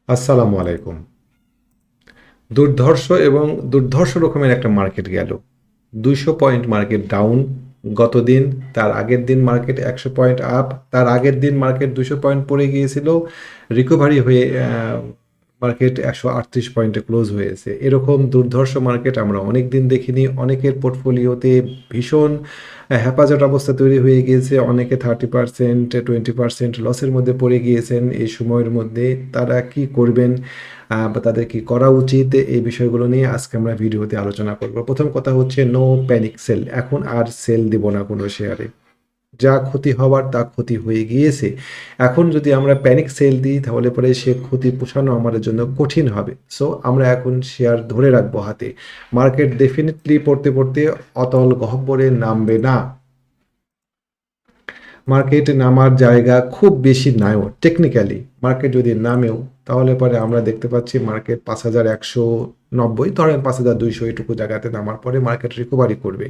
আসসালামু আলাইকুম। দুর্ধর্ষ এবং দুর্ধর্ষ রকমের একটা মার্কেট গেল। ২০০ পয়েন্ট মার্কেট ডাউন গতদিন। তার আগের দিন মার্কেট ১০০ পয়েন্ট আপ। তার আগের দিন মার্কেট ২০০ পয়েন্ট পড়ে গিয়েছিল। রিকভারি হয়ে মার্কেট ১৩৮ পয়েন্টে ক্লোজ হয়েছে। এরকম দুর্ধর্ষ মার্কেট আমরা অনেক দিন দেখিনি। অনেকের পোর্টফোলিওতে ভীষণ হেফাজত অবস্থা তৈরি হয়ে গিয়েছে। অনেকে 30% 20% লসের মধ্যে পড়ে গিয়েছেন এই সময়ের মধ্যে। তারা কি করবেন বা তাদের কি করা উচিত, এই বিষয়গুলো নিয়ে আজকে আমরা ভিডিওতে আলোচনা করব। প্রথম কথা হচ্ছে নো প্যানিক সেল। এখন আর সেল দিব না কোনো শেয়ারে। যা ক্ষতি হওয়ার তা ক্ষতি হয়ে গিয়েছে। এখন যদি আমরা প্যানিক সেল দিই তাহলে পরে সে ক্ষতি পোষানো আমাদের জন্য কঠিন হবে। সো আমরা এখন শেয়ার ধরে রাখবো হাতে। মার্কেট ডেফিনেটলি পড়তে পড়তে অতল গহ্বরে নামবে না। মার্কেট নামার জায়গা খুব বেশি নাইও টেকনিক্যালি। মার্কেট যদি নামেও তাহলে পরে আমরা দেখতে পাচ্ছি মার্কেট ৫,১৯০ ধরেন ৫,২০০ এটুকু জায়গাতে নামার পরে মার্কেট রিকভারি করবে।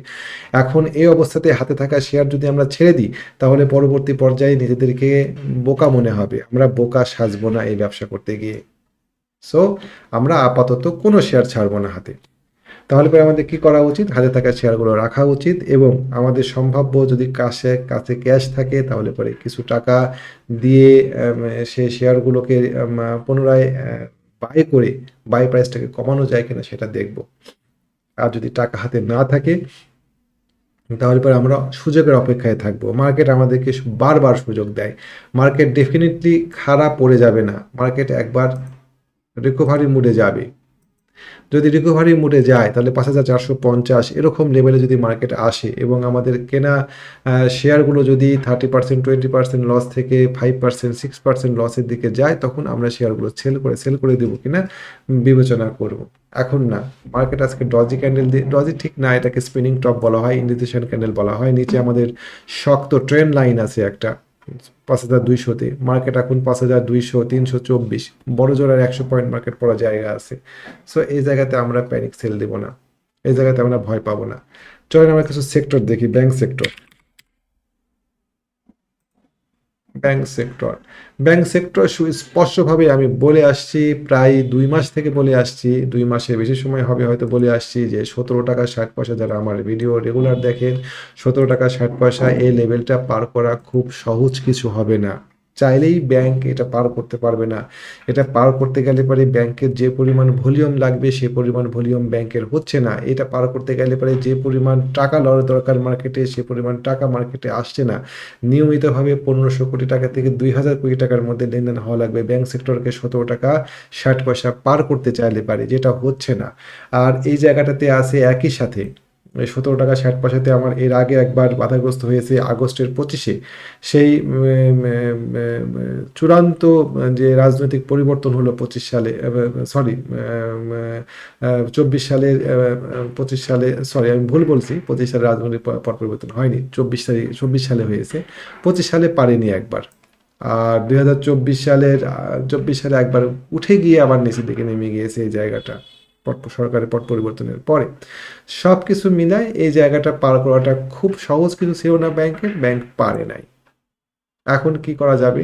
এখন এই অবস্থাতে হাতে থাকা শেয়ার যদি আমরা ছেড়ে দিই তাহলে পরবর্তী পর্যায়ে নিজেদেরকে বোকা মনে হবে। আমরা বোকা সাজবো না এই ব্যবসা করতে গিয়ে। সো আমরা আপাতত কোনো শেয়ার ছাড়বো না হাতে। তাহলে পরে আমাদের কি করা উচিত? হাতে থাকা শেয়ারগুলো রাখা উচিত এবং আমাদের সম্ভাব্য যদি কাছে কাছে ক্যাশ থাকে তাহলে পরে কিছু টাকা দিয়ে সেই শেয়ারগুলোকে পুনরায় বাই করে বাই প্রাইসটাকে কমানো যায় কিনা সেটা দেখব। আর যদি টাকা হাতে না থাকে তাহলে পরে আমরা সুযোগের অপেক্ষায় থাকবো। মার্কেট আমাদেরকে বারবার সুযোগ দেয়। মার্কেট ডেফিনিটলি খারাপ পড়ে যাবে না। মার্কেট একবার রিকভারি মুডে যাবে। যদি রিকভারি মুডে যায় তাহলে ৫,৪৫০ এরকম লেভেলে যদি মার্কেট আসে এবং আমাদের কেনা শেয়ারগুলো যদি 30% 20% লস থেকে 5% 6% লসের দিকে যায় তখন আমরা শেয়ারগুলো সেল করে দেবো কিনা বিবেচনা করব। এখন না। মার্কেট আজকে ডজি ক্যান্ডেল দিয়ে, ডজি ঠিক না, এটাকে স্পিনিং টপ বলা হয়, ইনডিসিশন ক্যান্ডেল বলা হয়। নিচে আমাদের শক্ত ট্রেন্ড লাইন আছে একটা ৫,২০০-তে। মার্কেট এখন ৫,২০০ ৩২৪ বড় জোড়ার ১০০ পয়েন্ট মার্কেট পড়ার জায়গা আছে। সো এই জায়গাতে আমরা প্যানিক সেল দেব না। এই জায়গাতে আমরা ভয় পাবো না। চলেন আমরা কিছু সেক্টর দেখি। Bank sector. Bank sector bank sector সুস্পষ্টভাবে আমি বলে আসছি, প্রায় ২ মাস থেকে বলে আসছি, ২ মাসের বেশি সময় হবে হয়তো বলে আসছি যে ১৭ টাকা ৬০ পয়সা, যারা আমার ভিডিও রেগুলার দেখেন, ১৭ টাকা ৬০ পয়সা এই লেভেলটা পার করা খুব সহজ কিছু হবে না। চাইলেই ব্যাংক এটা পার করতে পারবে না। এটা পার করতে গেলে পরে ব্যাংকের যে পরিমাণ ভলিউম লাগবে সে পরিমাণ ভলিউম ব্যাংকের হচ্ছে না। এটা পার করতে গেলে পরে যে পরিমাণ টাকা লওয়ার দরকার মার্কেটে সে পরিমাণ টাকা মার্কেটে আসছে না। নিয়মিতভাবে ১৫০০ কোটি টাকা থেকে ২,০০০ কোটি টাকার মধ্যে লেনদেন হওয়া লাগবে ব্যাংক সেক্টরকে ১৭ টাকা ৬০ পয়সা পার করতে চাইলে পারে, যেটা হচ্ছে না। আর এই জায়গাটাতে আছে একই সাথে ১৭ টাকা ৬০ পয়সাতে আমার এর আগে একবার বাধাগ্রস্ত হয়েছে আগস্টের ২৫-এ। সেই চূড়ান্ত যে রাজনৈতিক পরিবর্তন হলো ২৫ সালে, সরি ২৪ সালের, ২৫ সালে, সরি আমি ভুল বলছি, ২৫ সালে রাজনৈতিক পট পরিবর্তন হয়নি, ২৪ সালে হয়েছে। ২৫ সালে পারেনি একবার। আর ২০২৪ সালের ২৪ সালে একবার উঠে গিয়ে আবার নিচের দিকে নেমে গিয়েছে এই জায়গাটা সরকারের পট পরিবর্তনের পরে। সব কিছু মিলায় এই জায়গাটা পার করাটা খুব সহজ কিছু ছিল না ব্যাংকের, ব্যাংক পারে নাই। এখন কি করা যাবে?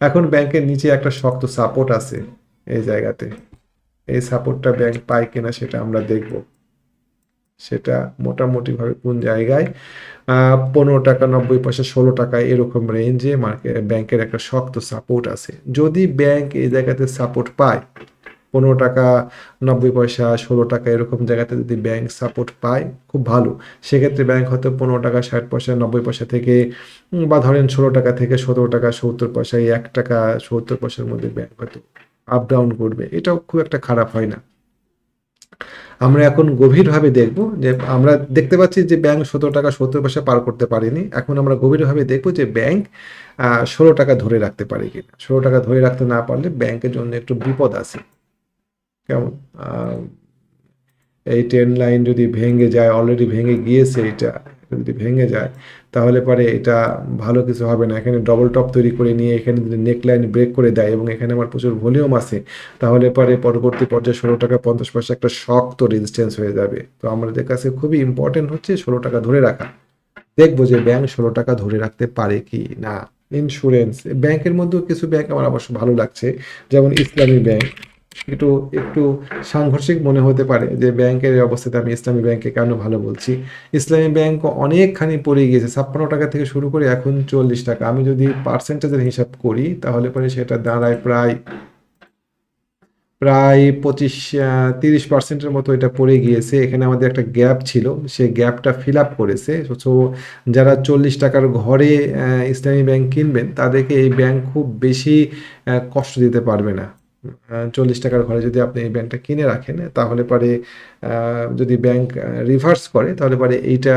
এখন ব্যাংকের নিচে একটা শক্ত সাপোর্ট আছে এই জায়গাতে। এই সাপোর্টটা ব্যাংক পায় কিনা সেটা আমরা দেখব। সেটা মোটামুটিভাবে কোন জায়গায় ১৫ টাকা ৯০ পয়সা ১৬ টাকা এরকম রেঞ্জে ব্যাংকের একটা শক্ত সাপোর্ট আছে। যদি ব্যাংক এই জায়গাতে সাপোর্ট পায় ১৫ টাকা ৯০ পয়সা ১৬ টাকা এরকম জায়গাতে যদি ব্যাংক সাপোর্ট পায় খুব ভালো। সেক্ষেত্রে ব্যাংক হয়তো ১৫ টাকা ৬০ পয়সা ৯০ পয়সা থেকে বা ধরেন ১৬ টাকা থেকে ১৭ টাকা ৭০ পয়সা, এই ১ টাকা ৭০ পয়সার মধ্যে ব্যাংক হয়তো আপ ডাউন করবে। এটাও খুব একটা খারাপ হয় না। আমরা এখন গভীরভাবে দেখব যে আমরা দেখতে পাচ্ছি যে ব্যাংক ১৭ টাকা ৭০ পয়সা পার করতে পারেনি। এখন আমরা গভীরভাবে দেখব যে ব্যাংক ১৬ টাকা ধরে রাখতে পারে কিনা। ১৬ টাকা ধরে রাখতে না পারলে ব্যাংকের জন্য একটু বিপদ আছে। কেমন? এই ট্রেন লাইন যদি ভেঙে যায়, অলরেডি ভেঙে গিয়েছে এটা, যদি ভেঙে যায় তাহলে পরে এটা ভালো কিছু হবে না। এখানে ডবল টপ তৈরি করে নিয়ে এখানে যদি নেক লাইন ব্রেক করে দেয় এবং এখানে আমার প্রচুর ভলিউম আছে তাহলে পরে পরবর্তী পর্যায়ে ১৬ টাকা ৫০ পয়সা একটা শক্ত রেজিস্ট্যান্স হয়ে যাবে। তো আমাদের কাছে খুবই ইম্পর্টেন্ট হচ্ছে ১৬ টাকা ধরে রাখা। দেখবো যে ব্যাংক ১৬ টাকা ধরে রাখতে পারে কি না। ইন্স্যুরেন্স ব্যাংকের মধ্যেও কিছু ব্যাংক আমার অবশ্য ভালো লাগছে, যেমন ইসলামী ব্যাংক। একটু একটু সাংঘর্ষিক মনে হতে পারে যে ব্যাংকের এই অবস্থাতে আমি ইসলামী ব্যাংকে কেন ভালো বলছি। ইসলামী ব্যাংক অনেকখানি পড়ে গিয়েছে, 56 টাকা থেকে শুরু করে এখন 40 টাকা। আমি যদি পার্সেন্টেজের হিসাব করি তাহলে পরে সেটা দাঁড়ায় প্রায় প্রায় 30% মতো এটা পড়ে গিয়েছে। এখানে আমাদের একটা গ্যাপ ছিল, সেই গ্যাপটা ফিল আপ করেছে। সো যারা 40 টাকার ঘরে ইসলামী ব্যাংক কিনবেন তাদেরকে এই ব্যাংক খুব বেশি কষ্ট দিতে পারবে না। 40 টাকার ঘরে যদি আপনি এই ব্যাংকটা কিনে রাখেন তাহলে পরে যদি ব্যাংক রিভার্স করে তাহলে পরে এইটা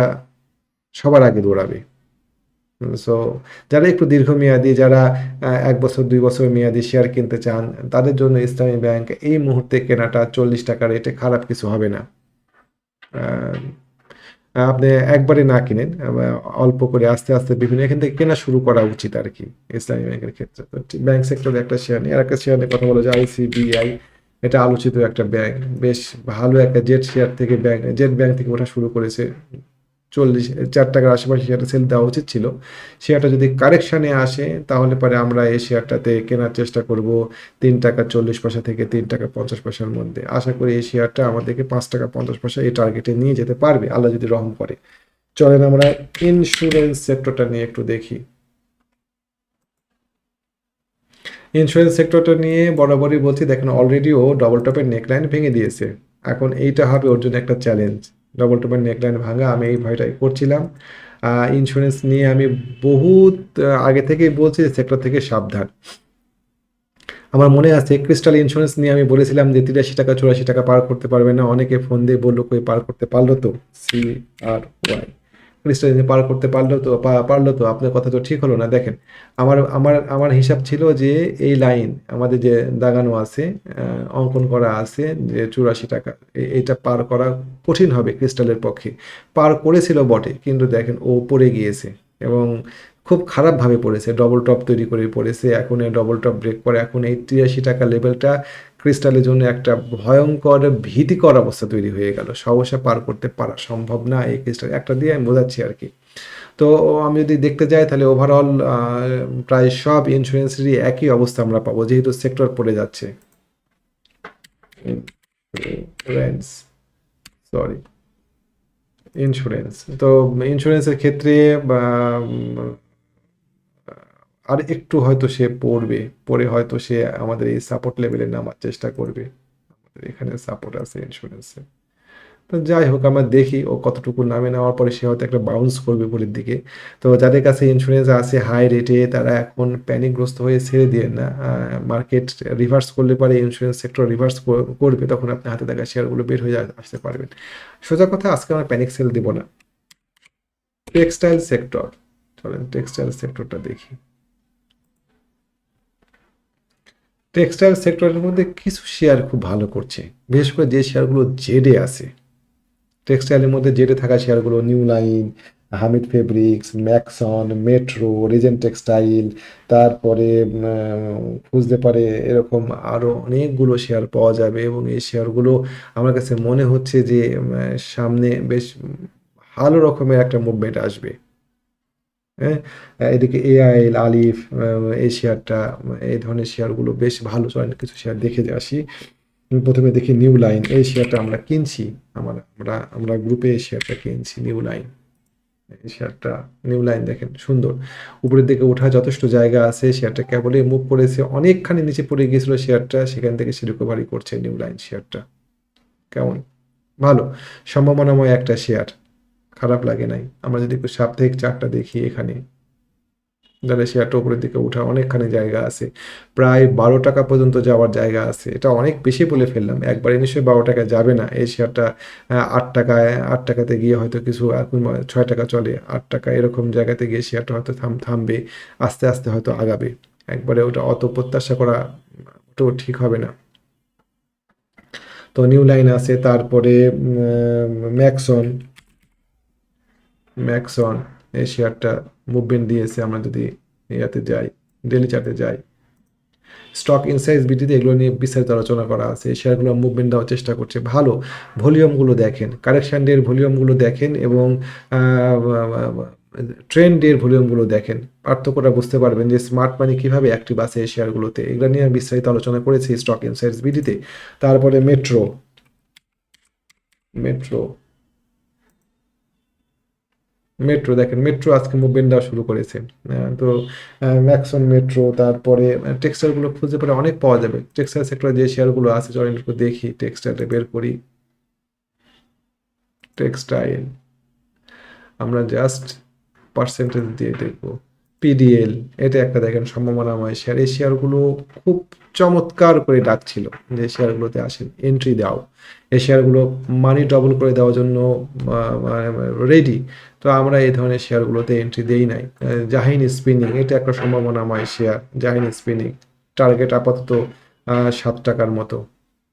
সবার আগে দৌড়াবে। সো যারা একটু দীর্ঘমেয়াদী, যারা 1 বছর 2 বছর মেয়াদি শেয়ার কিনতে চান, তাদের জন্য ইসলামী ব্যাংক এই মুহূর্তে কেনাটা 40 টাকা রেটে খারাপ কিছু হবে না। আহ, আপনি একবারে না কিনেন, অল্প করে আস্তে আস্তে বিভিন্ন এখান থেকে কেনা শুরু করা উচিত আর কি ইসলামী ব্যাংকের ক্ষেত্রে। তো ব্যাংক সেক্টরে একটা শেয়ার নিয়ে আর একটা শেয়ার নিয়ে কথা বলা যায়, আইসিবিআই। এটা আলোচিত একটা ব্যাংক, বেশ ভালো একটা জেট শেয়ার থেকে জেট ব্যাংক থেকে ওঠা শুরু করেছে। 4 টাকার আশেপাশে শেয়ারটা সেল দেওয়া উচিত ছিল। শেয়ারটা যদি কারেকশানে আসে তাহলে পরে আমরা এই শেয়ারটাতে কেনার চেষ্টা করব 3 টাকা 40 পয়সা থেকে 3 টাকা 50 পয়সার মধ্যে। আশা করি এই শেয়ারটা আমাদেরকে 5 টাকা 50 পয়সা এই টার্গেটে নিয়ে যেতে পারবে, আল্লাহ যদি রহম করে। চলেন আমরা ইন্স্যুরেন্স সেক্টরটা নিয়ে একটু দেখি। ইন্স্যুরেন্স সেক্টরটা নিয়ে বরাবরই বলছি, দেখেন অলরেডি ও ডবল টপের নেকলাইন ভেঙে দিয়েছে। এখন এইটা হবে ওর জন্য একটা চ্যালেঞ্জ, ডবল টপের নেকলাইন ভাঙা। আমি এই ভয়টাই করছিলাম। ইন্স্যুরেন্স নিয়ে আমি বহুত আগে থেকেই বলছি যে সেক্টর থেকে সাবধান। আমার মনে আছে ক্রিস্টাল ইন্স্যুরেন্স নিয়ে আমি বলেছিলাম যে 83 টাকা 84 টাকা পার করতে পারবে না। অনেকে ফোন দিয়ে বললো কই পার করতে পারলো তো, CRY ক্রিস্টাল পার করতে পারলো তো আপনার কথা তো ঠিক হলো না। দেখেন আমার হিসাব ছিল যে এই লাইন আমাদের যে দাগানো আছে, অঙ্কন করা আছে যে 84 টাকা, এইটা পার করা কঠিন হবে ক্রিস্টালের পক্ষে। পার করেছিল বটে, কিন্তু দেখেন ও পড়ে গিয়েছে এবং খুব খারাপভাবে পড়েছে, ডবল টপ তৈরি করে পড়েছে। এখন এই ডবল টপ ব্রেক করে এখন এই 83 টাকা লেভেলটা ক্রিস্টালের জন্য একটা ভয়ঙ্কর ভীতিকর অবস্থা তৈরি হয়ে গেল। সহসা পার করতে পারা সম্ভব না এই ক্রিস্টাল একটা দিয়ে, আমি বোঝাচ্ছি আর কি। তো আমি যদি দেখতে যাই তাহলে ওভারঅল প্রায় সব ইন্স্যুরেন্সেরই একই অবস্থা আমরা পাবো, যেহেতু সেক্টর পড়ে যাচ্ছে। Insurance, sorry, insurance. তো ইন্স্যুরেন্সের ক্ষেত্রে আর একটু হয়তো সে পড়বে, পড়ে হয়তো সে আমাদের এই সাপোর্ট লেভেলে নামার চেষ্টা করবে। আমাদের এখানে সাপোর্ট আছে ইন্স্যুরেন্সে। তো যাই হোক আমরা দেখি ও কতটুকু নামে, নেওয়ার পরে সে হয়তো একটা বাউন্স করবে উপরের দিকে। তো যাদের কাছে ইন্স্যুরেন্স আছে হাই রেটে তারা এখন প্যানিকগ্রস্ত হয়ে ছেড়ে দিয়ে না। মার্কেট রিভার্স করলে পরে ইন্স্যুরেন্স সেক্টর রিভার্স করবে, তখন আপনি হাতে থাকা শেয়ারগুলো বের হয়ে আসতে পারবেন। সোজা কথা, আজকে আমরা প্যানিক সেল দিব না। টেক্সটাইল সেক্টর, চলেন টেক্সটাইল সেক্টরটা দেখি। টেক্সটাইল সেক্টরের মধ্যে কিছু শেয়ার খুব ভালো করছে, বিশেষ করে যে শেয়ারগুলো জেডে আছে। টেক্সটাইলের মধ্যে জেডে থাকা শেয়ারগুলো New Line, Hamid Fabrics, Maxon, Metro, Regent Textile, তারপরে খুঁজতে পারে এরকম আরও অনেকগুলো শেয়ার পাওয়া যাবে। এবং এই শেয়ারগুলো আমার কাছে মনে হচ্ছে যে সামনে বেশ ভালো রকমের একটা মুভমেন্ট আসবে। হ্যাঁ, এদিকে এআইএল, আলিফ, এই শেয়ারটা, এই ধরনের শেয়ারগুলো বেশ ভালো। চলেন কিছু শেয়ার দেখে আসি। প্রথমে দেখি নিউ লাইন, এই শেয়ারটা আমরা কিনছি। আমরা গ্রুপে এই শেয়ারটা কিনছি, নিউ লাইন। এই শেয়ারটা, নিউ লাইন দেখেন সুন্দর, উপরের দিকে ওঠা যথেষ্ট জায়গা আছে। শেয়ারটা কেবলই মুভ করেছে, অনেকখানি নিচে পড়ে গিয়েছিল শেয়ারটা, সেখান থেকে সে রিকভারি করছে। নিউ লাইন শেয়ারটা কেমন, ভালো সম্ভাবনাময় একটা শেয়ার, খারাপ লাগে নাই। আমরা যদি একটু সাপ্তাহিক চার্টটা দেখি, এখানে যাদের শেয়ারটা উপরের দিকে ওঠা অনেকখানি জায়গা আছে, প্রায় 12 টাকা পর্যন্ত যাওয়ার জায়গা আছে। এটা অনেক বেশি বলে ফেললাম, একবারে নিশ্চয়ই 12 টাকা যাবে না এই শেয়ারটা। 8 টাকাতে গিয়ে হয়তো কিছু, এখন 6 টাকা চলে, 8 টাকা এরকম জায়গাতে গিয়ে শেয়ারটা হয়তো থামবে, আস্তে আস্তে হয়তো আগাবে। একবারে ওটা অত প্রত্যাশা করা ওটাও ঠিক হবে না। তো নিউ লাইন আছে, তারপরে ম্যাক্সন, ম্যাক্সন এই শেয়ারটা মুভমেন্ট দিয়েছে। আমরা যদি ইয়াতে যাই, ডেলি চার্টে যাই, স্টক ইনসাইজ বিডিতে এগুলো নিয়ে বিস্তারিত আলোচনা করা আছে। এই শেয়ারগুলো মুভমেন্ট দেওয়ার চেষ্টা করছে, ভালো ভলিউমগুলো দেখেন, কারেকশন ডের ভলিউমগুলো দেখেন এবং ট্রেন্ডের ভলিউমগুলো দেখেন, পার্থক্যটা বুঝতে পারবেন যে স্মার্ট মানি কীভাবে অ্যাক্টিভ আছে এই শেয়ারগুলোতে। এগুলো নিয়ে আমি বিস্তারিত আলোচনা করেছি স্টক ইনসাইটস ভিডিওতে। তারপরে মেট্রো, মেট্রো মেট্রো দেখেন, মেট্রো আজকে মুভমেন্ট দেওয়া শুরু করেছে। তো ম্যাক্সন মেট্রো, তারপরে টেক্সটাইলগুলো খুঁজে পরে অনেক পাওয়া যাবে। টেক্সটাইল সেক্টরে যে শেয়ারগুলো আছে চলেন একটু দেখি, টেক্সটাইলটা বের করি। টেক্সটাইল আমরা জাস্ট পার্সেন্টেজ দিয়ে দেখব। পিডিএল, এটা একটা দেখেন সম্ভাবনাময় শেয়ার। এই শেয়ারগুলো খুব চমৎকার করে ডাকছিল যে শেয়ারগুলোতে আসেন, এন্ট্রি দাও। এই শেয়ারগুলো মানি ডবল করে দেওয়ার জন্য রেডি। তো আমরা এই ধরনের শেয়ারগুলোতে এন্ট্রি দেই নাই। জাহিন স্পিনিং, এটা একটা সম্ভাবনাময় শেয়ার। জাহিন স্পিনিং টার্গেট আপাতত 7 টাকার মতো।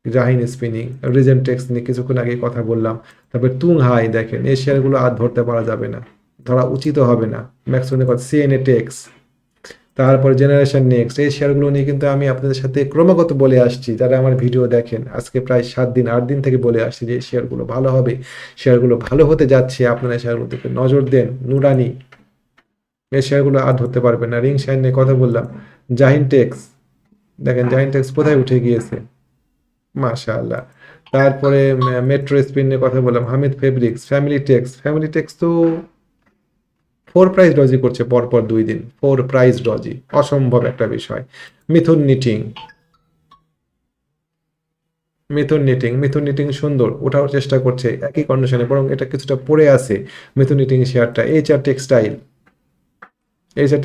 জাহিন স্পিনিং, রিজেন্ট টেক্স নিয়ে কিছুক্ষণ আগে কথা বললাম। তারপরে তুং হাই দেখেন, এই শেয়ারগুলো আর ধরতে পারা যাবে না, ধরা উচিত হবে না। ম্যাক্সিমাম কথা সিএনএ টেক্স, তারপর জেনারেশন নেক্সট, এই শেয়ারগুলো নিয়ে কিন্তু আমি আপনাদের সাথে ক্রমাগত বলে আসছি। যারা আমার ভিডিও দেখেন আজকে প্রায় 7 দিন 8 দিন থেকে বলে আসছি যে এই শেয়ারগুলো ভালো হবে, শেয়ারগুলো ভালো হতে যাচ্ছে, আপনারা শেয়ারগুলো থেকে নজর দেন। নুরানি, এই শেয়ারগুলো আর ধরতে পারবেন না। রিং শাইন নিয়ে কথা বললাম। জাহিন টেক্স দেখেন, জাহিন টেক্স কোথায় উঠে গিয়েছে, মাশাআল্লাহ। তারপরে মেট্রো স্পিন নিয়ে কথা বললাম। Hamid fabrics, family tex, family tex তো 4 প্রাইস ডজি করছে পরপর 2 দিন, 4 প্রাইস ডজি, অসম্ভব একটা বিষয়। মিথুন নিটিং, মিথুন নিটিং সুন্দর ওঠার চেষ্টা করছে একই কন্ডিশনে, বরং এটা কিছুটা পড়ে আছে মিথুন নিটিং শেয়ারটা। এইচআর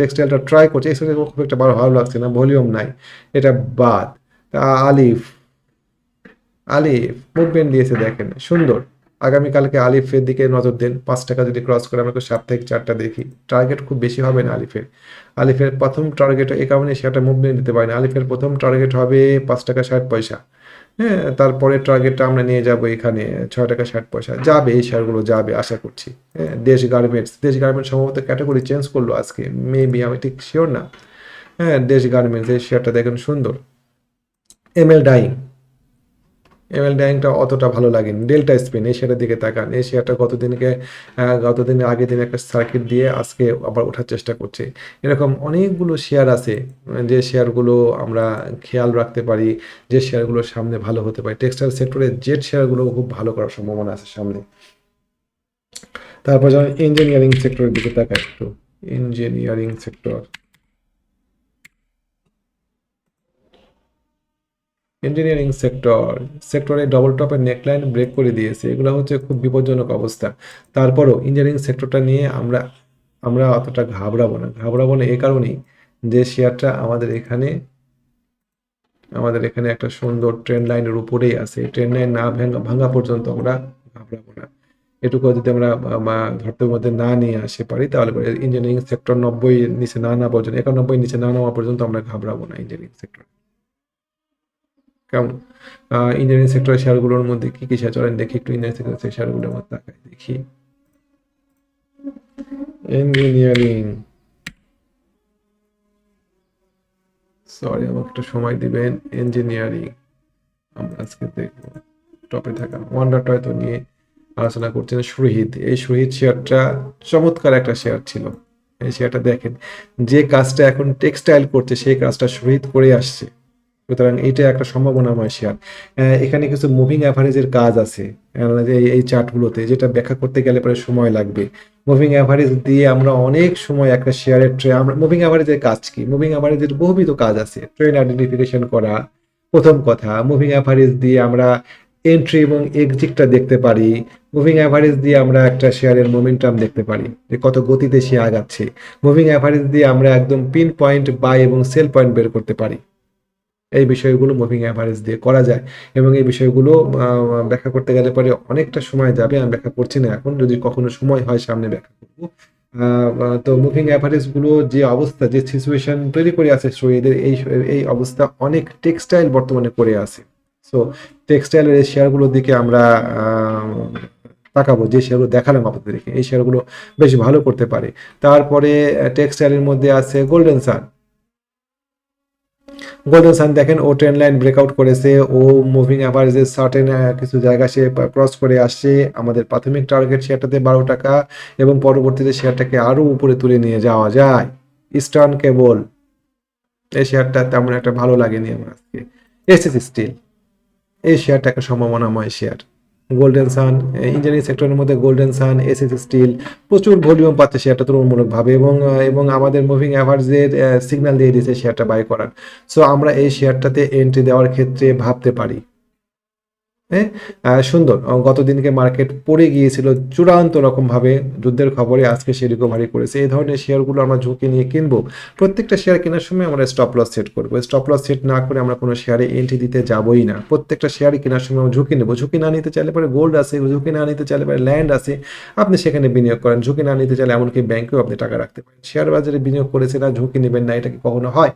টেক্সটাইলটা ট্রাই করছে, এই খুব একটা ভালো লাগছে না, ভলিউম নাই, এটা বাদ। আলিফ, আলিফ মুভমেন্ট দিয়েছে দেখেন, সুন্দর। আগামীকালকে আলিফের দিকে নজর দেন। 5 টাকা যদি ক্রস করে, আমরা সাপ্তাহিক চারটা দেখি। টার্গেট খুব বেশি হবে না আলিফের। আলিফের প্রথম টার্গেট, এই কারণে সেটা মুভমেন্ট দিতে পারে না। আলিফের প্রথম টার্গেট হবে 5 টাকা 60 পয়সা। হ্যাঁ, তারপরে টার্গেটটা আমরা নিয়ে যাব এখানে 6 টাকা 60 পয়সা। যাবে, এই শেয়ারগুলো যাবে আশা করছি। হ্যাঁ, দেশ গার্মেন্টস সম্ভবত ক্যাটাগরি চেঞ্জ করলো আজকে, মেবি, আমি ঠিক শিওর না। হ্যাঁ, দেশ গার্মেন্টস, এই শেয়ারটা দেখেন সুন্দর। এমএল ডাইং, এমএল ডাইংটা অতটা ভালো লাগেনি। ডেল্টা স্পিন, এই শেয়ারের দিকে তাকান। এই শেয়ারটা গতদিনের আগের দিন একটা সার্কিট দিয়ে আজকে আবার ওঠার চেষ্টা করছে। এরকম অনেকগুলো শেয়ার আছে যে শেয়ারগুলো আমরা খেয়াল রাখতে পারি, যে শেয়ারগুলো সামনে ভালো হতে পারে। টেক্সটাইল সেক্টরে জেট শেয়ারগুলো খুব ভালো করার সম্ভাবনা আছে সামনে। তারপর যেমন ইঞ্জিনিয়ারিং সেক্টরের দিকে তাকাই একটু। ইঞ্জিনিয়ারিং সেক্টর, সেক্টরে ডবল টপের নেকলাইন ব্রেক করে দিয়েছে। এগুলো হচ্ছে খুব বিপজ্জনক অবস্থা। তারপরও ইঞ্জিনিয়ারিং সেক্টরটা নিয়ে আমরা আমরা অতটা ঘাবড়াবো না এই কারণেই যে শেয়ারটা আমাদের এখানে একটা সুন্দর ট্রেন্ড লাইনের উপরেই আছে। ট্রেন্ড লাইন না ভাঙা পর্যন্ত আমরা ঘাবড়াবো না। এটুকু যদি আমরা ধরতে মধ্যে না নিয়ে আসতে পারি, তাহলে ইঞ্জিনিয়ারিং সেক্টর 90 নিচে না নামা পর্যন্ত, 91 নিচে না নামা পর্যন্ত আমরা ঘাবড়াবো না ইঞ্জিনিয়ারিং সেক্টর। কেমন? ইঞ্জিনিয়ারিং সেক্টরের শেয়ারগুলোর মধ্যে কি কি শেয়ার, চলেন দেখি একটু ইঞ্জিনিয়ারিং সেক্টরের শেয়ারগুলোর মধ্যে তাকাই দেখি। ইঞ্জিনিয়ারিং, সরি আমাকে একটু সময় দিবেন। ইঞ্জিনিয়ারিং আমরা আজকে দেখবো। টপে থাকা ওয়ান্ডার টয় তো নিয়ে আলোচনা করছেন। শহীদ, এই শহীদ শেয়ারটা চমৎকার একটা শেয়ার ছিল। এই শেয়ারটা দেখেন, যে কাজটা এখন টেক্সটাইল করছে সেই কাজটা শহীদ করে আসছে। সুতরাং এটা একটা সম্ভাবনাময় শেয়ার। এখানে কিছু মুভিং অ্যাভারেজের কাজ আছে এই চার্টগুলোতে, যেটা ব্যাখ্যা করতে গেলে পরে সময় লাগবে। মুভিং অ্যাভারেজ দিয়ে আমরা অনেক সময় একটা শেয়ারের আমরা মুভিং অ্যাভারেজের কাজ কি, মুভিং অ্যাভারেজের বহুবিধ কাজ আছে। ট্রেন্ড আইডেন্টিফিকেশন করা প্রথম কথা। মুভিং অ্যাভারেজ দিয়ে আমরা এন্ট্রি এবং এক্সিটটা দেখতে পারি। মুভিং অ্যাভারেজ দিয়ে আমরা একটা শেয়ারের মোমেন্টাম দেখতে পারি যে কত গতিতে সে আগাচ্ছে। মুভিং অ্যাভারেজ দিয়ে আমরা একদম পিন পয়েন্ট বাই এবং সেল পয়েন্ট বের করতে পারি। এই বিষয়গুলো মুভিং অ্যাভারেজ দিয়ে করা যায়, এবং এই বিষয়গুলো ব্যাখ্যা করতে গেলে পরে অনেকটা সময় যাবে। আমি ব্যাখ্যা করছি না এখন, যদি কখনো সময় হয় সামনে ব্যাখ্যা করব। তো মুভিং অ্যাভারেজ গুলো যে অবস্থা, যে সিচুয়েশন তৈরি করে আছে শহীদের, এই অবস্থা অনেক টেক্সটাইল বর্তমানে করে আছে। সো টেক্সটাইলের এই শেয়ারগুলোর দিকে আমরা তাকাবো। যে শেয়ারগুলো দেখালাম আপনাদেরকে, এই শেয়ারগুলো বেশ ভালো করতে পারে। তারপরে টেক্সটাইলের মধ্যে আছে গোল্ডেন সান। গোল্ডেন সান দেখেন ও ট্রেন্ড লাইন ব্রেকআউট করেছে, ও মুভিং অ্যাভারেজের সার্টেন কিছু জায়গা সে ক্রস করে আসছে। আমাদের প্রাথমিক টার্গেট শেয়ারটাতে 12 টাকা, এবং পরবর্তীতে শেয়ারটাকে আরো উপরে তুলে নিয়ে যাওয়া যায়। ইস্টার্ন কেবল, এই শেয়ারটা তেমন একটা ভালো লাগেনি আমার আজকে। এসএস স্টিল, এই শেয়ারটা একটা সম্ভাবনাময় শেয়ার। গোল্ডেন সান, ইঞ্জিনিয়ারিং সেক্টরের মধ্যে গোল্ডেন সান, এসএস স্টিল প্রচুর ভলিউম পাচ্ছে শেয়ারটা তুলনামূলকভাবে, এবং আমাদের মুভিং অ্যাভারেজের সিগন্যাল দিয়ে দিয়েছে শেয়ারটা বাই করার। সো আমরা এই শেয়ারটাতে এন্ট্রি দেওয়ার ক্ষেত্রে ভাবতে পারি। হ্যাঁ, সুন্দর। গত দিনকে মার্কেট পড়ে গিয়েছিল চূড়ান্ত রকমভাবে, যুদ্ধের খবরে আজকে সে রিকভারি করেছে। এই ধরনের শেয়ারগুলো আমরা ঝুঁকি নিয়ে কিনবো। প্রত্যেকটা শেয়ার কেনার সময় আমরা স্টপ লস সেট করবো। স্টপ লস সেট না করে আমরা কোনো শেয়ারে এন্ট্রি দিতে যাবোই না। প্রত্যেকটা শেয়ারই কেনার সময় আমরা ঝুঁকি নেবো। ঝুঁকি না নিতে চাইলে পরে গোল্ড আছে, ঝুঁকি না নিতে চাইলে পরে ল্যান্ড আছে, আপনি সেখানে বিনিয়োগ করেন। ঝুঁকি না নিতে চাইলে এমনকি ব্যাংকেও আপনি টাকা রাখতে পারেন। শেয়ার বাজারে বিনিয়োগ করেছে না, ঝুঁকি নেবেন না, এটা কি কখনো হয়?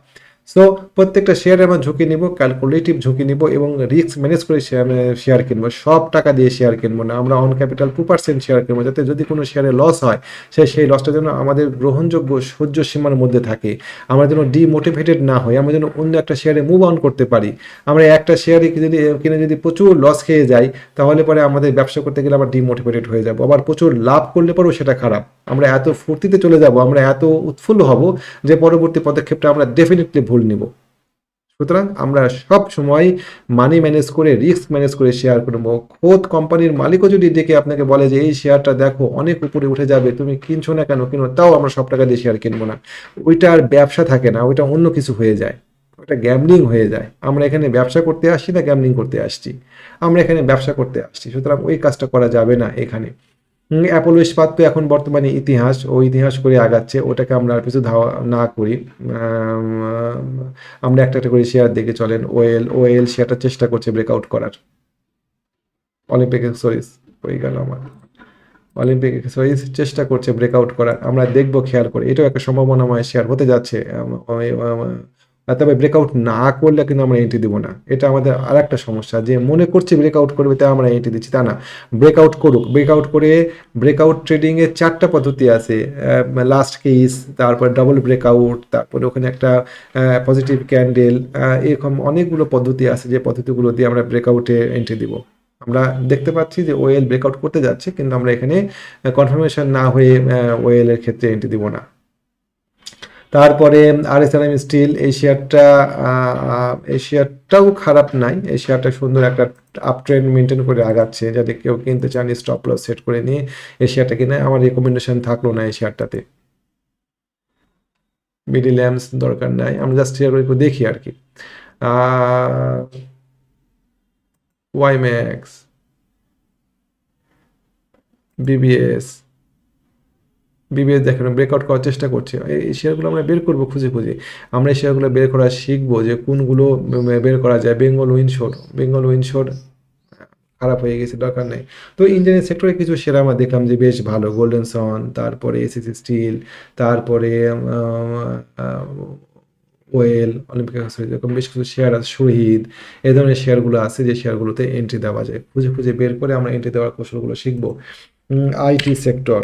সো প্রত্যেকটা শেয়ারে আমরা ঝুঁকি নিব, ক্যালকুলেটিভ ঝুঁকি নিব, এবং রিস্ক ম্যানেজ করে শেয়ার কিনবো। সব টাকা দিয়ে শেয়ার কিনবো না, আমরা অন ক্যাপিটাল 2% শেয়ার কিনবো, যাতে যদি কোনো শেয়ারে লস হয় সেই লসটা যেন আমাদের গ্রহণযোগ্য সহ্য সীমার মধ্যে থাকে। আমরা যেন ডিমোটিভেটেড না হই, আমরা যেন অন্য একটা শেয়ারে মুভ অন করতে পারি। আমরা একটা শেয়ারে কিনে যদি প্রচুর লস খেয়ে যাই, তাহলে পরে আমাদের ব্যবসা করতে গেলে আবার ডিমোটিভেটেড হয়ে যাবো। আবার প্রচুর লাভ করলে পরেও সেটা খারাপ। আমরা এত ফুর্তিতে চলে যাব, আমরা এত উৎফুল্ল হব যে পরবর্তী পদক্ষেপটা আমরা ডেফিনেটলি ভুল নিব। সুতরাং আমরা সব সময় মানি ম্যানেজ করে, রিস্ক ম্যানেজ করে শেয়ার করবো। খোদ কোম্পানির মালিকও যদি ডেকে আপনাকে বলে যে এই শেয়ারটা দেখো অনেক উপরে উঠে যাবে, তুমি কিনছো না কেন, কিনো, তাও আমরা সব টাকা দিয়ে শেয়ার কিনবো না। ওইটা আর ব্যবসা থাকে না, ওইটা অন্য কিছু হয়ে যায়, ওটা গ্যামলিং হয়ে যায়। আমরা এখানে ব্যবসা করতে আসছি না গ্যামলিং করতে আসছি? আমরা এখানে ব্যবসা করতে আসছি, সুতরাং ওই কাজটা করা যাবে না এখানে। অ্যাপোলো ইস্পাত তো এখন বর্তমানে ইতিহাস, ও ইতিহাস করে আগাচ্ছে, ওটাকে আমরা আর কিছু ধাওয়া না করি। আমরা একটা একটা করে শেয়ার দেখে চলেন। ওএল শেয়ারটা চেষ্টা করছে ব্রেকআউট করার। অলিম্পিক এক্সসরিজ হয়ে গেল আমার, অলিম্পিক এক্সসরিজ চেষ্টা করছে ব্রেকআউট করার, আমরা দেখবো খেয়াল করে। এটাও একটা সম্ভাবনাময় শেয়ার হতে যাচ্ছে। তবে ব্রেকআউট না করলে কিন্তু আমরা এন্ট্রি দিব না। এটা আমাদের আর একটা সমস্যা, যে মনে করছি ব্রেকআউট করবে তাই আমরা এন্ট্রি দিচ্ছি, তা না। ব্রেকআউট করুক, ব্রেকআউট করে, ব্রেকআউট ট্রেডিংয়ের 4টা পদ্ধতি আছে। লাস্ট কেস, তারপর ডাবল ব্রেকআউট, তারপরে ওখানে একটা পজিটিভ ক্যান্ডেল, এরকম অনেকগুলো পদ্ধতি আছে, যে পদ্ধতিগুলো দিয়ে আমরা ব্রেকআউটে এন্ট্রি দিব। আমরা দেখতে পাচ্ছি যে ওয়েল ব্রেকআউট করতে যাচ্ছে, কিন্তু আমরা এখানে কনফার্মেশন না হয়ে ওয়েলের ক্ষেত্রে এন্ট্রি দিব না। তারপরে আরএসএলএম স্টিল, এই শেয়ারটাও খারাপ নাই। এই শেয়ারটা সুন্দর একটা আপ ট্রেন্ড মেনটেন করে আগাচ্ছে, যাতে কেউ কিনতে চান স্টপ লস সেট করে নিয়ে এই শেয়ারটা কিনে। আমার রেকমেন্ডেশন থাকলো না এই শেয়ারটাতে। বিডি ল্যাম্পস দরকার নাই, আমরা জাস্ট শেয়ারগুলো দেখি আর কি। ওয়াইম্যাক্স, বিবিএস দেখেন ব্রেকআউট করার চেষ্টা করছে। এই শেয়ারগুলো আমরা বের করবো খুঁজে খুঁজে। আমরা এই শেয়ারগুলো বের করা শিখবো, যে কোনগুলো বের করা যায়। বেঙ্গল উইনশোর খারাপ হয়ে গেছে, দরকার নেই। তো ইঞ্জিনিয়ারিং সেক্টরে কিছু শেয়ার আমরা দেখলাম যে বেশ ভালো, গোল্ডেন সন, তারপরে এসএসসি স্টিল, তারপরে ওয়েল, অলিম্পিক এরকম বেশ কিছু শেয়ার আছে, শহীদ, এই ধরনের শেয়ারগুলো আছে, যে শেয়ারগুলোতে এন্ট্রি দেওয়া যায়। খুঁজে খুঁজে বের করে আমরা এন্ট্রি দেওয়ার কৌশলগুলো শিখবো। আইটি সেক্টর,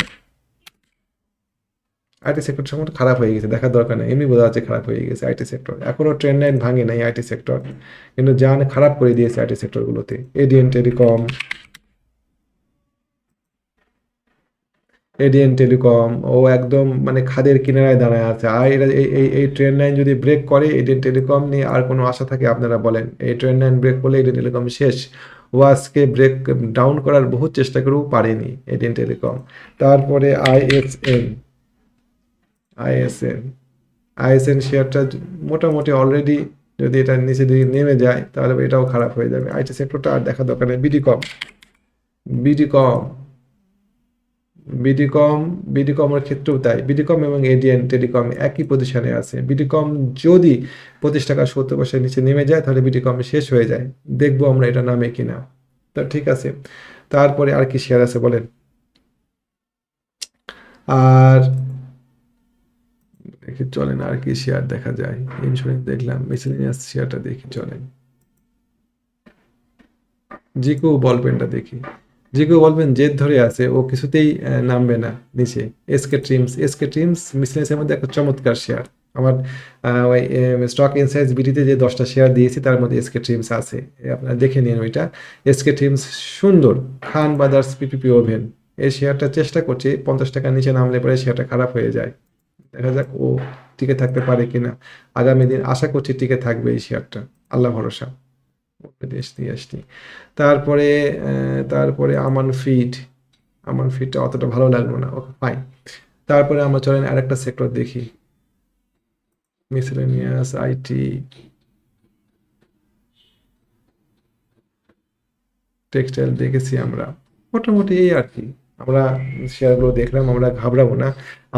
আইটি সেক্টর সম্পূর্ণ খারাপ হয়ে গেছে, দেখার দরকার নেই, এমনি বোঝা যাচ্ছে খারাপ হয়ে গেছে আইটি সেক্টর। এখনো ট্রেন্ড লাইন ভাঙে নাই আইটি সেক্টর, কিন্তু জান খারাপ করে দিয়েছে আইটি সেক্টরগুলোতে। এডিএন টেলিকম ও একদম মানে খাদের কিনারায় দাঁড়ায় আছে। আর এটা এই ট্রেন লাইন যদি ব্রেক করে, এডিএন টেলিকম নিয়ে আর কোনো আশা থাকে? আপনারা বলেন। এই ট্রেন লাইন ব্রেক করলে এডিএন টেলিকম শেষ। ও আজকে ব্রেক ডাউন করার বহুত চেষ্টা করেও পারেনি এডিএন টেলিকম। তারপরে আইএসএন শেয়ারটা মোটামুটি অলরেডি, যদি এটা নিচে দিকে নেমে যায় তাহলে এটাও খারাপ হয়ে যাবে। আইটি সেক্টরটা আর দেখা দরকার নেই। বিডিকম বিডিকম বিডিকমের ক্ষেত্রেও তাই। বিডিকম এবং এডিএন টেলিকম একই পজিশনে আছে। বিডিকম যদি 25 টাকা 70 পয়সার নিচে নেমে যায়, তাহলে বিডিকম শেষ হয়ে যায়। দেখবো আমরা এটা নামে কিনা। তো ঠিক আছে, তারপরে আর কি শেয়ার আছে বলেন? আর দেখি চলেন, আর কি শেয়ার দেখা যায়। ইন্স্যুরেন্স দেখলাম, মিসেলেনিয়াস শেয়ারটা দেখি চলেন। জিকো বলপেনটা দেখি। জিকো বলপেন জেদ ধরে আছে, ও কিছুতেই নামবে না নিচে। এসকে ট্রিমস মিসেলেনিয়াসের মধ্যে একটা চমৎকার শেয়ার। আমার ওই স্টক ইনসাইটস বিডিতে যে 10টা শেয়ার দিয়েছি তার মধ্যে এসকে ট্রিমস আছে, আপনারা দেখে নিন ওইটা। এসকে ট্রিমস সুন্দর, খান ব্রাদার্স পিপিপি ওভেন, এই শেয়ারটা চেষ্টা করছি 50 টাকার নিচে নামলে পরে শেয়ারটা খারাপ হয়ে যায়, দেখা যাক ও টিকে থাকতে পারে কিনা। আগামী দিন আশা করছি টিকে থাকবে এই শেয়ারটা, আল্লাহ ভরসা। দেশ দিয়ে আসছি। তারপরে তারপরে আমান ফিডটা অতটা ভালো লাগলো না, ওকে ফাইন। তারপরে আমরা চলেন আরেকটা সেক্টর দেখি, মিসেলেনিয়াস আইটি, টেক্সটাইল দেখেছি আমরা, মোটামুটি এই আর কি। আমরা শেয়ারগুলো দেখলাম, আমরা ঘাবড়াবো না,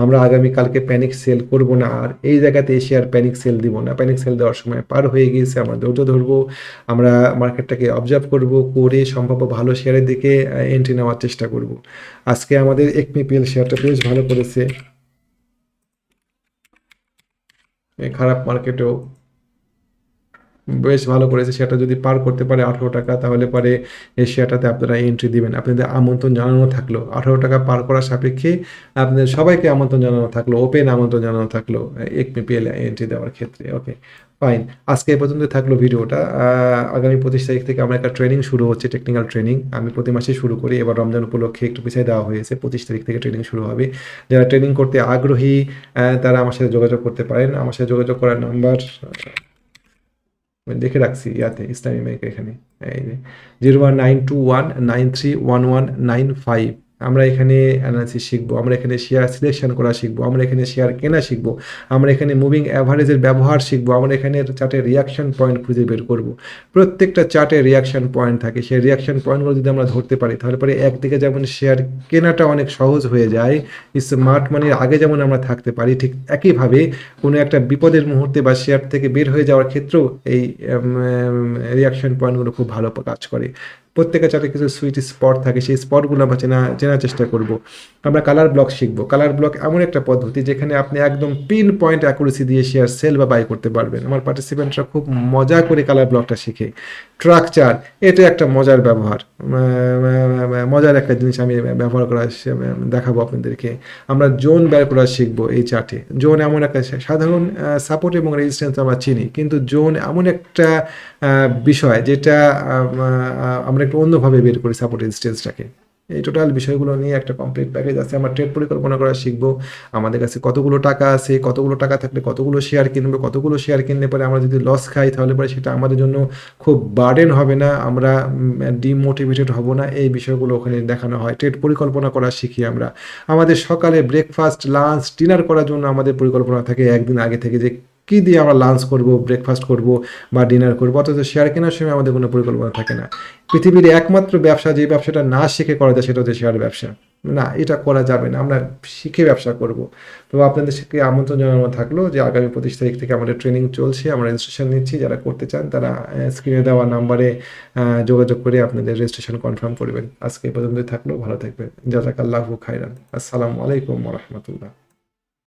আমরা আগামীকালকে প্যানিক সেল করব না, আর এই জায়গাতে এসে আর প্যানিক সেল দিব না। প্যানিক সেল দেওয়ার সময় পার হয়ে গিয়েছে, আমরা ধৈর্য ধরবো, আমরা মার্কেটটাকে অবজার্ভ করব, করে সম্ভাব্য ভালো শেয়ারের দিকে এন্ট্রি নেওয়ার চেষ্টা করব। আজকে আমাদের একমিপিএল শেয়ারটা বেশ ভালো করেছে, এই খারাপ মার্কেটেও বেশ ভালো করেছে। সেটা যদি পার করতে পারে 18 টাকা, তাহলে পরে এই শেয়ারটাতে আপনারা এন্ট্রি দিবেন। আপনাদের আমন্ত্রণ জানানো থাকলো, 18 টাকা পার করার সাপেক্ষে আপনাদের সবাইকে আমন্ত্রণ জানানো থাকলো, ওপেন আমন্ত্রণ জানানো থাকলো একমিপিএল এন্ট্রি দেওয়ার ক্ষেত্রে। ওকে ফাইন, আজকে এ পর্যন্ত থাকলো ভিডিওটা। আগামী 25 তারিখ থেকে আমার একটা ট্রেনিং শুরু হচ্ছে, টেকনিক্যাল ট্রেনিং। আমি প্রতি মাসে শুরু করি, এবার রমজান উপলক্ষে একটু পিছিয়ে দেওয়া হয়েছে, 25 তারিখ থেকে ট্রেনিং শুরু হবে। যারা ট্রেনিং করতে আগ্রহী তারা আমার সাথে যোগাযোগ করতে পারেন। আমার সাথে যোগাযোগ করার নাম্বার আমি দেখে রাখছি ইয়াতে, ইসলামী ব্যাংক এখানে, এই যে 0191931195। আমরা এখানে অ্যানালিসিস শিখবো, আমরা এখানে শেয়ার সিলেকশন করা শিখবো, আমরা এখানে শেয়ার কেনা শিখবো, আমরা এখানে মুভিং অ্যাভারেজের ব্যবহার শিখবো, আমরা এখানে চার্টের রিয়াকশন পয়েন্ট খুঁজে বের করব। প্রত্যেকটা চার্টে রিয়াকশন পয়েন্ট থাকে, সেই রিয়াকশন পয়েন্টগুলো যদি আমরা ধরতে পারি তাহলে পরে একদিকে যেমন শেয়ার কেনাটা অনেক সহজ হয়ে যায়, স্মার্ট মানির আগে যেমন আমরা থাকতে পারি, ঠিক একইভাবে কোনো একটা বিপদের মুহূর্তে বা শেয়ার থেকে বের হয়ে যাওয়ার ক্ষেত্রেও এই রিয়াকশন পয়েন্টগুলো খুব ভালো কাজ করে। প্রত্যেকের চার্টে কিছু সুইট স্পট থাকে, সেই স্পটগুলো আমরা চেনার চেষ্টা করব। আমরা কালার ব্লক শিখবো। কালার ব্লক এমন একটা পদ্ধতি যেখানে আপনি একদম পিন পয়েন্ট অ্যাকুরেসি দিয়ে শেয়ার সেল বা বাই করতে পারবেন। আমার পার্টিসিপেন্টরা খুব মজা করে কালার ব্লকটা শিখে। ট্রাকচার, এটা একটা মজার ব্যবহার, মজার একটা জিনিস আমি ব্যবহার করা দেখাবো আপনাদেরকে। আমরা জোন বের করা শিখবো এই চার্টে। জোন এমন একটা সাধারণ সাপোর্ট এবং রেজিস্ট্যান্স আমরা চিনি, কিন্তু জোন এমন একটা বিষয় যেটা আমরা একটু অন্যভাবে বের করি সাপোর্ট রেজিস্ট্যান্সটাকে। এই টোটাল বিষয়গুলো নিয়ে একটা কমপ্লিট প্যাকেজ আছে। আমরা ট্রেড পরিকল্পনা করা শিখবো, আমাদের কাছে কতগুলো টাকা আছে, কতগুলো টাকা থাকলে কতগুলো শেয়ার কিনবো, কতগুলো শেয়ার কিনলে পরে আমরা যদি লস খাই তাহলে পরে সেটা আমাদের জন্য খুব বার্ডেন হবে না, আমরা ডিমোটিভেটেড হব না, এই বিষয়গুলো ওখানে দেখানো হয়। ট্রেড পরিকল্পনা করা শিখি আমরা। আমাদের সকালে ব্রেকফাস্ট, লাঞ্চ, ডিনার করার জন্য আমাদের পরিকল্পনা থাকে একদিন আগে থেকে, যে কী দিয়ে আমরা লাঞ্চ করব, ব্রেকফাস্ট করব বা ডিনার করবো। অথচ শেয়ার কেনার সময় আমাদের কোনো পরিকল্পনা থাকে না। পৃথিবীর একমাত্র ব্যবসা যে ব্যবসাটা না শিখে করা যায় সেটা হচ্ছে শেয়ার ব্যবসা। না, এটা করা যাবে না, আমরা শিখে ব্যবসা করব। তো আপনাদেরকে আমন্ত্রণ জানানো থাকলো যে আগামী 25 তারিখ থেকে আমাদের ট্রেনিং চলছে, আমরা রেজিস্ট্রেশন নিচ্ছি। যারা করতে চান তারা স্ক্রিনে দেওয়া নাম্বারে যোগাযোগ করে আপনাদের রেজিস্ট্রেশন কনফার্ম করবেন। আজকে এই পর্যন্তই থাকলো, ভালো থাকবেন। জাযাকাল্লাহু খাইরান। আসসালামু আলাইকুম ওয়া রাহমাতুল্লাহ।